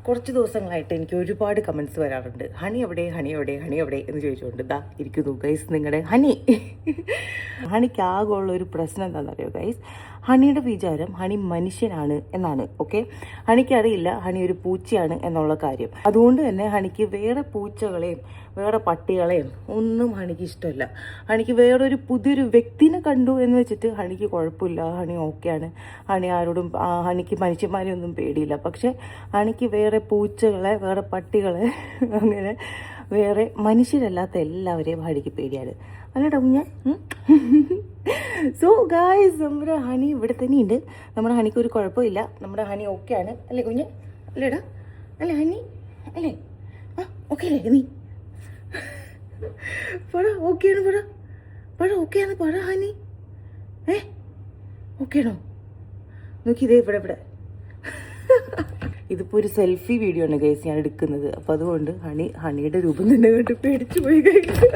കുറച്ച് ദിവസങ്ങളായിട്ട് എനിക്ക് ഒരുപാട് കമൻസ് വരാറുണ്ട്. ഹണി എവിടെ, ഹണി എവിടെ, ഹണി എവിടെ എന്ന് ചോദിച്ചുകൊണ്ട് ദാ ഇരിക്കുന്നു ഗൈസ് നിങ്ങളുടെ ഹണി. ഹണിക്ക് ആകെയുള്ള ഒരു പ്രശ്നം എന്താണെന്നറിയോ ഗൈസ്? ഹണിയുടെ വിചാരം ഹണി മനുഷ്യനാണ് എന്നാണ്. ഓക്കെ, ഹണിക്കറിയില്ല ഹണി ഒരു പൂച്ചയാണ് എന്നുള്ള കാര്യം. അതുകൊണ്ട് തന്നെ ഹണിക്ക് വേറെ പൂച്ചകളെയും വേറെ പട്ടികളെയും ഒന്നും ഹണിക്ക് ഇഷ്ടമല്ല. ഹണിക്ക് വേറൊരു പുതിയൊരു വ്യക്തിനെ കണ്ടു എന്ന് വെച്ചിട്ട് ഹണിക്ക് കുഴപ്പമില്ല, ഹണി ഓക്കെയാണ്. ഹണി ആരോടും ഹണിക്ക് മനുഷ്യന്മാരെ ഒന്നും പേടിയില്ല. പക്ഷെ ഹണിക്ക് വേറെ പൂച്ചകളെ വേറെ പട്ടികളെ അങ്ങനെ വേറെ മനുഷ്യരല്ലാത്ത എല്ലാവരെയും ഹണിക്ക് പേടിയാണ്. അല്ലേടാ കുഞ്ഞ? സോ ഗായ്സ്, നമ്മുടെ ഹണി ഇവിടെ തന്നെ ഉണ്ട്. നമ്മുടെ ഹണിക്ക് ഒരു കുഴപ്പമില്ല. നമ്മുടെ ഹണി ഓക്കെയാണ് അല്ലേ കുഞ്ഞ്? അല്ലേടാ? അല്ലേ ഹണി? അല്ലേ? ആ ഓക്കെ അല്ലേ നീ? പട ഓക്കെയാണ്, പട ഓക്കെയാണ്, പട ഹണി. ഓക്കെയാണോ? നോക്കി ഇതേ ഇവിടെ. ഇതിപ്പോൾ ഒരു സെൽഫി വീഡിയോ ആണ് ഗൈസ് ഞാൻ എടുക്കുന്നത്. അപ്പം അതുകൊണ്ട് ഹണിയുടെ രൂപം തന്നെ കണ്ട് പേടിച്ചു പോയി ഗൈസ്.